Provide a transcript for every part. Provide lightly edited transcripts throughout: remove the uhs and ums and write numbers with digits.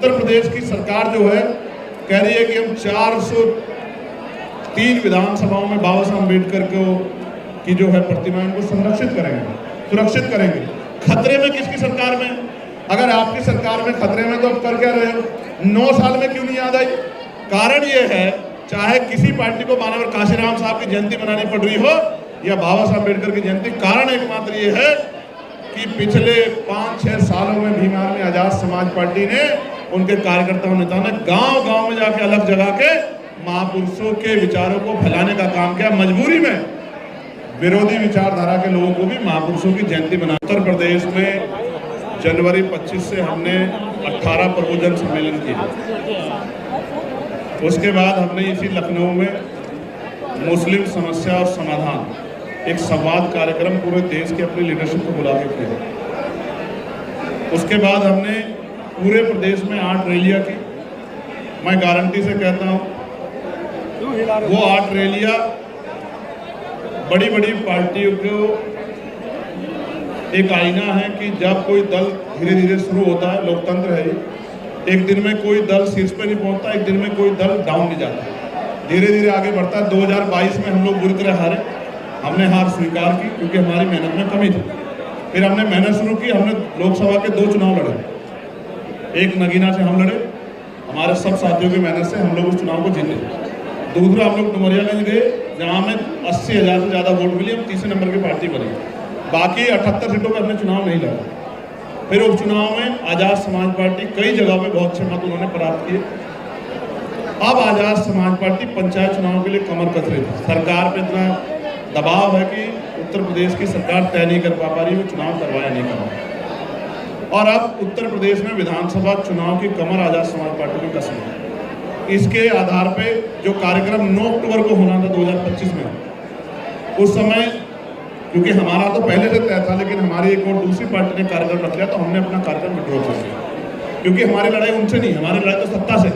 उत्तर प्रदेश की सरकार जो है कह रही है कि हम 403 विधानसभाओं में बाबा साहब अम्बेडकर की जो है प्रतिमा इनको संरक्षित करेंगे, सुरक्षित करेंगे। खतरे में किसकी सरकार में? अगर आपकी सरकार में खतरे में तो आप कर क्या रहे हो? 9 साल में क्यों नहीं याद आई? कारण ये है, चाहे किसी पार्टी को मानवर काशीराम साहब की जयंती मनानी पड़ रही हो या बाबा साहब अम्बेडकर की जयंती, कारण एकमात्र ये है कि पिछले 5-6 सालों में भीमार में आजाद समाज पार्टी ने, उनके कार्यकर्ताओं नेताओं ने गांव-गांव में जाके अलग जगह के महापुरुषों के विचारों को फैलाने का काम किया। मजबूरी में विरोधी विचारधारा के लोगों को भी महापुरुषों की जयंती बना। उत्तर प्रदेश में जनवरी 25 से हमने 18 प्रबोधन सम्मेलन किया। उसके बाद हमने इसी लखनऊ में मुस्लिम समस्या और समाधान एक संवाद कार्यक्रम पूरे देश के अपनी लीडरशिप को बुला के किया। उसके बाद हमने पूरे प्रदेश में 8 रैलियां की। मैं गारंटी से कहता हूं वो 8 रैलियां बड़ी बड़ी पार्टियों को एक आईना है कि जब कोई दल धीरे धीरे शुरू होता है, लोकतंत्र है, एक दिन में कोई दल शीर्ष पे नहीं पहुंचता, एक दिन में कोई दल डाउन नहीं जाता, धीरे धीरे आगे बढ़ता है। 2022 में हम लोग बुरी तरह हारे, हमने हार स्वीकार की क्योंकि हमारी मेहनत में कमी थी। फिर हमने मेहनत शुरू की, हमने लोकसभा के 2 चुनाव लड़े, एक नगीना से हम लड़े, हमारे सब साथियों की मेहनत से हम लोग उस चुनाव को जीते। दूसरा हम लोग डुमरियागंज गए जहाँ हमें 80,000 से ज़्यादा वोट मिली, हम तीसरे नंबर की पार्टी बनी। बाकी 78 सीटों पर हमने चुनाव नहीं लड़ा। फिर उपचुनाव में आजाद समाज पार्टी कई जगह पे बहुत अच्छे मत उन्होंने प्राप्त किए। अब आजाद समाज पार्टी पंचायत चुनाव के लिए कमर कस रही थी। सरकार पे इतना दबाव है कि उत्तर प्रदेश की सरकार तय नहीं कर पा रही, वो चुनाव करवाया नहीं करवा। और अब उत्तर प्रदेश में विधानसभा चुनाव की कमर आजाद समाज पार्टी की कसम है। इसके आधार पे जो कार्यक्रम 9 अक्टूबर को होना था 2025 में, उस समय क्योंकि हमारा तो पहले से तय था, लेकिन हमारी एक और दूसरी पार्टी ने कार्यक्रम रख लिया, तो हमने अपना कार्यक्रम विड्रॉ कर दिया क्योंकि हमारी लड़ाई उनसे नहीं, हमारी लड़ाई तो सत्ता से।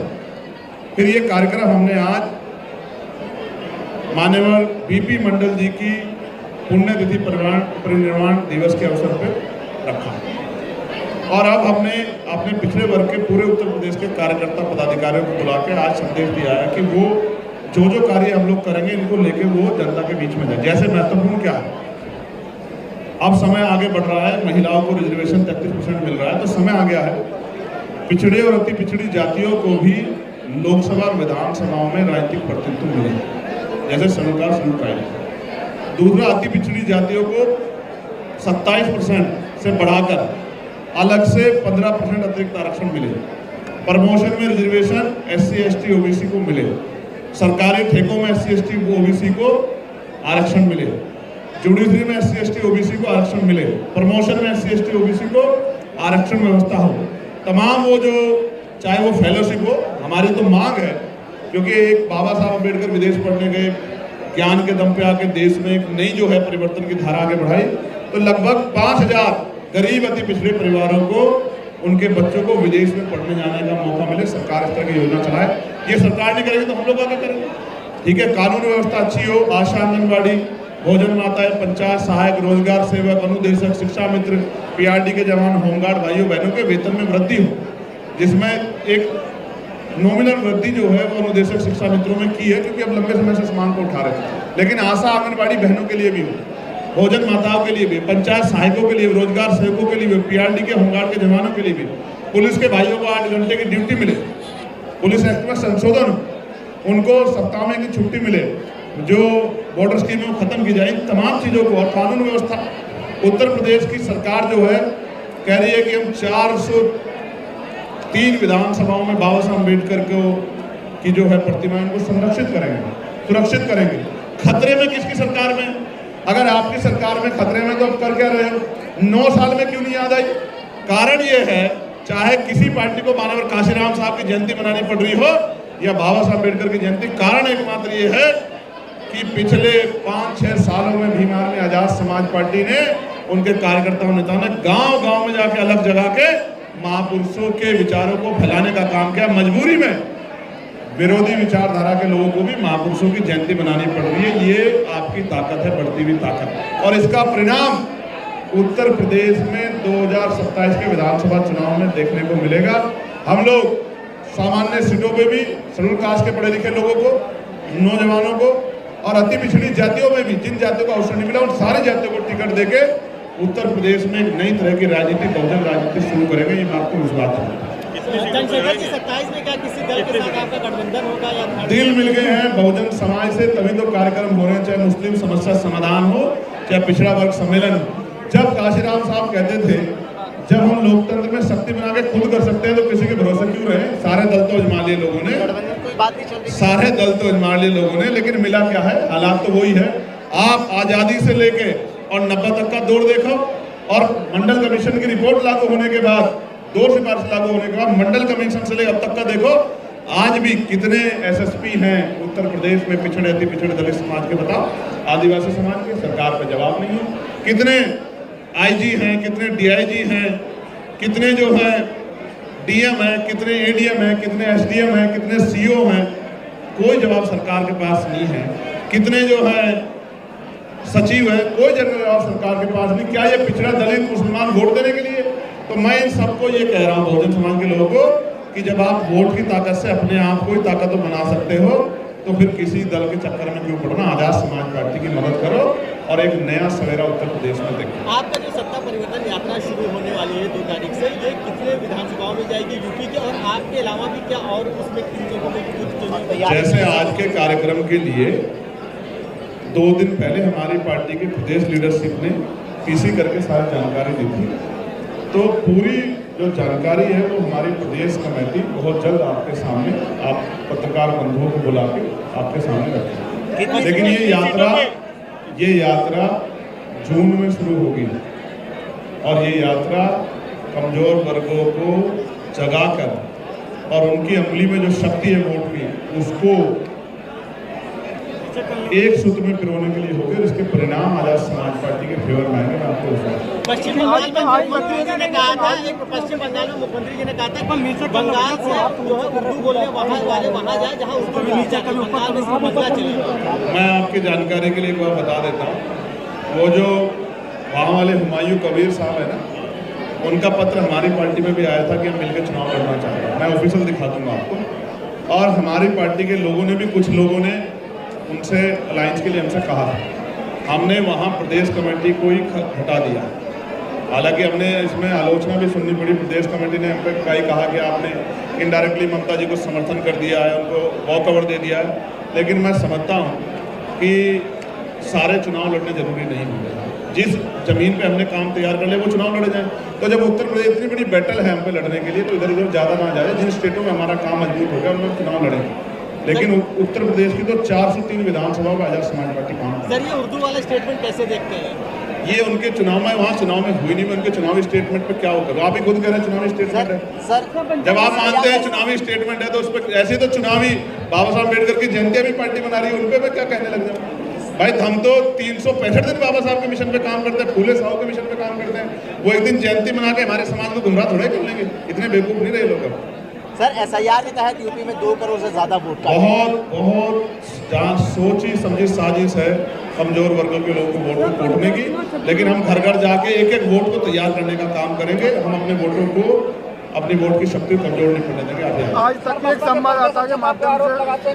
फिर ये कार्यक्रम हमने आज माननीय बीपी मंडल जी की पुण्यतिथि परिनिर्वाण दिवस के अवसर पर रखा। और अब हमने अपने पिछड़े वर्ग के पूरे उत्तर प्रदेश के कार्यकर्ता पदाधिकारियों को बुला के आज संदेश दिया है कि वो जो कार्य हम लोग करेंगे इनको लेके वो जनता के बीच में जाए। जैसे महत्वपूर्ण क्या है, अब समय आगे बढ़ रहा है, महिलाओं को रिजर्वेशन 33% मिल रहा है, तो समय आ गया है पिछड़े और अति पिछड़ी जातियों को भी लोकसभा और विधानसभाओं में राजनीतिक प्रतिनिधित्व मिले, जैसे संविधान शुरू कराया। दूसरा, अति पिछड़ी जातियों को 27% से बढ़ाकर अलग से 15% अतिरिक्त आरक्षण मिले। प्रमोशन में रिजर्वेशन SC ST OBC को मिले। सरकारी ठेकों में SC ST OBC को आरक्षण मिले। जुडिशरी में SC ST OBC को आरक्षण मिले। प्रमोशन में SC ST OBC को आरक्षण व्यवस्था हो। तमाम वो जो चाहे वो फेलोशिप हो, हमारी तो मांग है क्योंकि एक बाबा साहब अम्बेडकर विदेश पढ़ने गए, ज्ञान के दम पे आके देश में एक नई जो है परिवर्तन की धारा आगे बढ़ाई, तो लगभग 5,000 गरीब अति पिछड़े परिवारों को, उनके बच्चों को विदेश में पढ़ने जाने का मौका मिले। सरकार इस तरह की योजना चलाए। ये सरकार नहीं करेगी तो हम लोग आगे करेंगे, ठीक है। कानून व्यवस्था अच्छी हो, आशा आंगनबाड़ी, भोजन माताएं, पंचायत सहायक, रोजगार सेवक, अनुदेशक, शिक्षा मित्र, PRD के जवान, होमगार्ड भाइयों बहनों के वेतन में वृद्धि हो, जिसमें एक नॉमिनल वृद्धि जो है वो अनुदेशक शिक्षा मित्रों में की है क्योंकि अब लंबे समय से इस मांग को उठा रहे थे, लेकिन आशा आंगनबाड़ी बहनों के लिए भी हो, भोजन माताओं के लिए भी, पंचायत सहायकों के लिए, रोजगार सेवकों के लिए भी, PRD के होमगार्ड के जवानों के लिए भी, पुलिस के भाइयों को 8 घंटे की ड्यूटी मिले, पुलिस एक्ट में संशोधन, उनको सप्ताह में की छुट्टी मिले, जो बॉर्डर स्कीम है खत्म की जाए, इन तमाम चीज़ों को। और कानून व्यवस्था, उत्तर प्रदेश की सरकार जो है कह रही है कि हम 403 विधानसभाओं में बाबा साहब अम्बेडकर की जो है प्रतिमा इनको संरक्षित करेंगे, सुरक्षित करेंगे। खतरे में किसकी सरकार में? अगर आपकी सरकार में खतरे में तो आप कर क्या रहे हो? 9 साल में क्यों नहीं याद आई? कारण ये है, चाहे किसी पार्टी को मानवर काशीराम साहब की जयंती मनानी पड़ रही हो या बाबा साहब अम्बेडकर की जयंती, कारण एकमात्र ये है कि पिछले 5-6 सालों में भीमार में आजाद समाज पार्टी ने, उनके कार्यकर्ताओं नेताओं ने गांव-गांव में जाके अलग जगह के महापुरुषों के विचारों को फैलाने का काम किया। मजबूरी में विरोधी विचारधारा के लोगों को भी महापुरुषों की जयंती बनानी पड़ रही है। ये आपकी ताकत है, बढ़ती हुई ताकत, और इसका परिणाम उत्तर प्रदेश में 2027 के विधानसभा चुनाव में देखने को मिलेगा। हम लोग सामान्य सीटों पे भी शेड्यूल कास्ट के पढ़े लिखे लोगों को, नौजवानों को और अति पिछड़ी जातियों में भी जिन जातियों को अवसर नहीं मिला उन सारी जातियों को टिकट देके उत्तर प्रदेश में एक नई तरह की राजनीति, बहुजन राजनीति शुरू करेंगे। ये मैं आपको विश्वास है। चंद्रशेखर जी 27 में क्या किसी दल के साथ आपका गठबंधन होगा या दिल मिल गए हैं बहुजन समाज से, तभी तो कार्यक्रम हो रहे हैं, चाहे मुस्लिम समस्या समाधान हो, चाहे पिछड़ा वर्ग सम्मेलन हो। जब काशीराम साहब कहते थे जब हम लोकतंत्र में शक्ति बना के खुद कर सकते हैं तो किसी के भरोसे क्यों रहे। सारे दल तो अजमा लिए लोगों ने, सारे दल तो अजमा लिए लोगों ने, लेकिन मिला क्या है, हालात तो वही है। आप आजादी से लेके और 90 तक का दौर देखो और मंडल कमीशन की रिपोर्ट लागू होने के बाद, 2 सिफारिश लागू होने के बाद मंडल कमीशन से लेकर अब तक का देखो, आज भी कितने एसएसपी हैं उत्तर प्रदेश में पिछड़े अति पिछड़े दलित समाज के, बताओ, आदिवासी समाज के। सरकार पर जवाब नहीं है। कितने आईजी हैं, कितने डीआईजी हैं, कितने जो है डीएम हैं, कितने एडीएम हैं, कितने एसडीएम हैं, कितने सीओ हैं, कोई जवाब सरकार के पास नहीं है। कितने जो है सचिव है, कोई जवाब सरकार के पास नहीं। क्या ये पिछड़ा दलित मुसलमान वोट देने के लिए? तो मैं इन सबको ये कह रहा हूँ बहुजन समाज के लोगों को कि जब आप वोट की ताकत से अपने आप को ही ताकत बना सकते हो तो फिर किसी दल के चक्कर में क्यों पड़ना। आजाद समाज पार्टी की मदद करो और एक नया सवेरा उत्तर प्रदेश में देखो। आपका जो सत्ता परिवर्तन यात्रा शुरू होने वाली है 2 तारीख से, ये कितने विधानसभाओं में जाएगी यूपी के, और आपके अलावा भी क्या और उसमें किन जगहों में कुछ? जैसे आज के कार्यक्रम के लिए 2 दिन पहले हमारी पार्टी की प्रदेश लीडरशिप ने पीसी करके सारी जानकारी दी थी, तो पूरी जो जानकारी है वो हमारी प्रदेश कमेटी बहुत जल्द आपके सामने, आप पत्रकार बंधुओं को बुला के आपके सामने रखेंगे। लेकिन ये यात्रा जून में शुरू होगी और ये यात्रा कमजोर वर्गों को जगाकर और उनकी अमली में जो शक्ति है वोट की, उसको एक सूत्र में पिरोने के लिए हो गए। इसके परिणाम आजाद समाज पार्टी के फेवर में आएंगे। मैं आपको पश्चिम बंगाल में मुख्यमंत्री जी ने कहा था, पश्चिम बंगाल में मुख्यमंत्री जी ने कहा था बंगाल से जो है उर्दू बोलने वाले वहाँ जाए जहाँ उर्दू बंगाल में बदला चले। मैं आपकी जानकारी के लिए एक बार बता देता हूँ, वो जो वहाँ वाले हुमायूं कबीर साहब है ना, उनका पत्र हमारी पार्टी में भी आया था कि हम मिलकर चुनाव लड़ना चाहते हैं। मैं ऑफिशियल दिखा दूंगा आपको। और हमारी पार्टी के लोगों ने भी, कुछ लोगों ने उनसे अलायंस के लिए हमसे कहा था। हमने वहाँ प्रदेश कमेटी को ही हटा दिया। हालांकि हमने इसमें आलोचना भी सुननी पड़ी। प्रदेश कमेटी ने हम पे कई कहा कि आपने इनडायरेक्टली ममता जी को समर्थन कर दिया है, उनको वॉक ओवर दे दिया है। लेकिन मैं समझता हूँ कि सारे चुनाव लड़ने जरूरी नहीं होंगे। जिस जमीन पे हमने काम तैयार कर लिया वो चुनाव लड़े जाए। तो जब उत्तर प्रदेश इतनी बड़ी बैटल है हम पे लड़ने के लिए, तो इधर उधर ज़्यादा ना जाए। जिन स्टेटों में हमारा काम मजबूत हो गया उनमें चुनाव लड़ेंगे। लेकिन उत्तर प्रदेश की तो 403 विधानसभाओं में आजाद समाज पार्टी काम कर। सर, ये उर्दू वाला स्टेटमेंट कैसे देखते हैं? ये उनके चुनाव में, वहाँ चुनाव में हुई नहीं, मैं उनके चुनावी स्टेटमेंट पे क्या होगा? आप ही खुद कह रहे हैं चुनावी स्टेटमेंट है। सर, जब आप मानते हैं चुनावी स्टेटमेंट है तो उस पर ऐसे तो चुनावी बाबा साहब अम्बेडकर की जयंती भी पार्टी बना रही है, उन पर क्या कहने लग जाए? भाई हम तो 365 दिन बाबा साहब के मिशन पे काम करते हैं, फूले साहब के मिशन पे काम करते हैं। वो एक दिन जयंती मना के हमारे समाज को गुमराह थोड़ा कर लेंगे। इतने बेवकूफ नहीं रहे लोग। अब सर, एसआईआर के तहत यूपी में 2 करोड़ से ज्यादा वोट का बहुत सोची समझी साजिश है कमजोर वर्गों के लोगों को वोट में कोटने की। लेकिन हम घर घर जाके एक एक वोट को तैयार करने का काम करेंगे। हम अपने वोटरों को अपनी वोट की शक्ति कमजोर नहीं पड़ने देंगे। आज तक एक संवाददाता के माध्यम से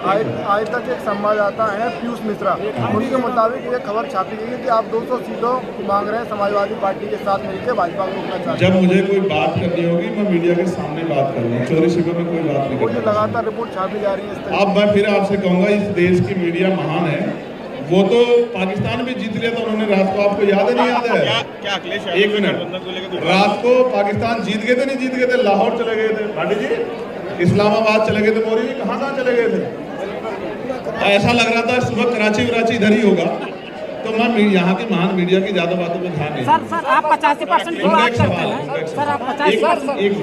आज तक एक संवाददाता है पीयूष मिश्रा, उनके मुताबिक ये खबर छापी गई है कि आप 200 सीटों मांग रहे हैं समाजवादी पार्टी के साथ मिलकर भाजपा को रोकना चाहते हैं। जब मुझे कोई बात करनी होगी मैं मीडिया के सामने बात करूँगा, चोरी छिपे में कोई बात नहीं करूँगा। लगातार रिपोर्ट छापी जा रही है। अब मैं फिर आपसे कहूँगा, इस देश की मीडिया महान है। वो तो पाकिस्तान भी जीत लिया था उन्होंने रात को, आपको याद है नहीं याद है? क्या अखिलेश, एक मिनट, रात को पाकिस्तान जीत गए थे, नहीं जीत गए थे? लाहौर चले गए थे भाटी जी, इस्लामाबाद चले गए थे, मौर्य जी कहाँ चले गए थे? ऐसा लग रहा था सुबह कराची इधर ही होगा। तो मैं यहाँ की महान मीडिया की ज्यादा बातों पर ध्यान नहीं। सर आप 85% सर आप 85%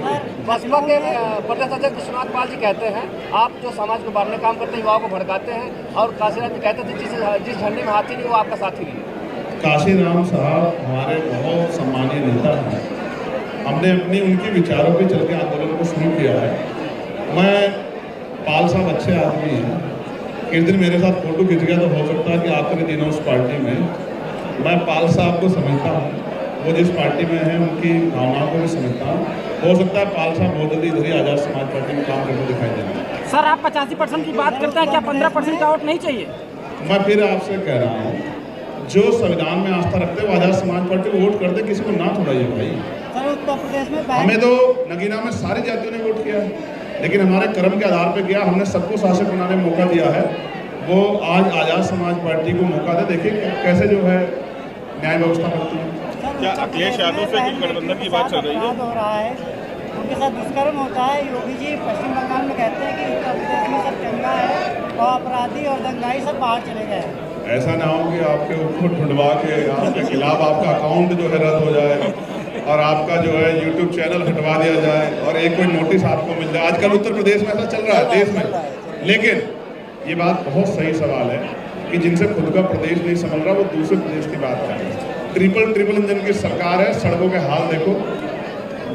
बसपा के प्रदेश अध्यक्ष विश्वनाथ पाल जी कहते हैं आप जो समाज को बांटने काम करते हैं, युवाओं को भड़काते हैं, और काशीराम जी कहते थे जिस झंडे में हाथी नहीं वो आपका साथी नहीं। काशीराम साहब हमारे बहुत सम्मानीय नेता हैं। हमने अपनी उनके विचारों पे चल के आंदोलन को शुरू किया है। मैं, पाल साहब अच्छे आदमी हैं। एक दिन मेरे साथ फोटो खिंच गया तो हो सकता है कि आखिरी दिन उस पार्टी में। मैं पाल साहब को समझता हूँ, वो जिस पार्टी में है उनकी भावनाओं को भी समझता हूँ। हो सकता है पाल साहब बहुत जल्दी इधर ही आजाद समाज पार्टी में काम करके दिखाई देंगे। सर आप 85% की बात करते हैं, क्या 15% का वोट नहीं चाहिए? मैं फिर आपसे कह रहा हूँ, जो संविधान में आस्था रखते हैं वो आजाद समाज पार्टी को वोट कर दे, किसी को ना छोड़ाइए भाई। सर उत्तर प्रदेश में हमें तो नगीना में सारी जातियों ने वोट किया है, लेकिन हमारे कर्म के आधार पर किया, हमने सबको शासक बनाने में मौका दिया है। वो आज आजाद समाज पार्टी को मौका दे, देखिए कैसे जो है न्याय व्यवस्था करती है। क्या अखिलेश यादव से कुछ गठबंधन की बात चल रही है? हो रहा है, उनके साथ दुष्कर्म होता है। योगी जी पश्चिम बंगाल में कहते हैं कि उत्तर प्रदेश में सब चंगा है और अपराधी और दंगाई सब बाहर चले गए। ऐसा ना हो कि आपके ऊपर ढूंढवा के आपके खिलाफ आपका अकाउंट जो है रद्द हो जाए और आपका जो है यूट्यूब चैनल हटवा दिया जाए और एक कोई नोटिस आपको मिल जाए। आजकल उत्तर प्रदेश में ऐसा चल रहा है देश में। लेकिन ये बात बहुत सही सवाल है कि जिनसे खुद का प्रदेश नहीं संभल रहा वो दूसरे प्रदेश की बात कर रहे हैं। ट्रिपल इंजन की सरकार है, सड़कों के हाल देखो,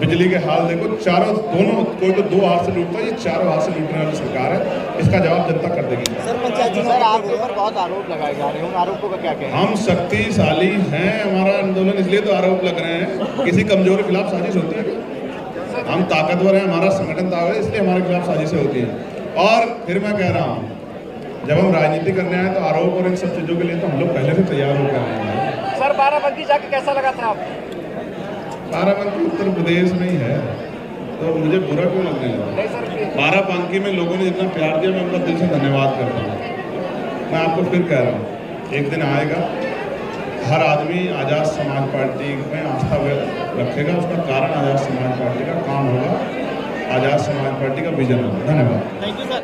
बिजली के हाल देखो, चारों दोनों, कोई तो दो हाथ से लूटता है, ये चारों हाथ से लूटने वाली सरकार है। इसका जवाब जनता कर देगी। सर पंचायत जी सर आपके ऊपर बहुत आरोप लगाए जा रहे हैं, उन आरोपों का क्या कहना है? हम शक्तिशाली हैं, हमारा आंदोलन इसलिए तो आरोप लग रहे हैं, किसी कमजोर के खिलाफ साजिश होती है क्या? हम ताकतवर हैं, हमारा संगठन ताकतवर है, इसलिए हमारे खिलाफ साजिशें होती हैं। और फिर मैं कह रहा हूँ, जब हम राजनीति करने आए तो आरोप और इन सब चीज़ों के लिए तो हम लोग पहले से तैयार होकर आए हैं। सर बाराबंकी जाके कैसा लगा था आपको? बाराबंकी उत्तर प्रदेश में ही है, तो मुझे बुरा क्यों लगने लगा? नहीं सर, बाराबंकी में लोगों ने जितना प्यार दिया, मैं उनका दिल से धन्यवाद करता हूँ। मैं आपको फिर कह रहा हूँ, एक दिन आएगा, हर आदमी आज़ाद समाज पार्टी में आस्था रखेगा, उसका कारण आज़ाद समाज पार्टी का काम होगा, आज़ाद समाज पार्टी का विजन होगा। धन्यवाद। Thank you sir.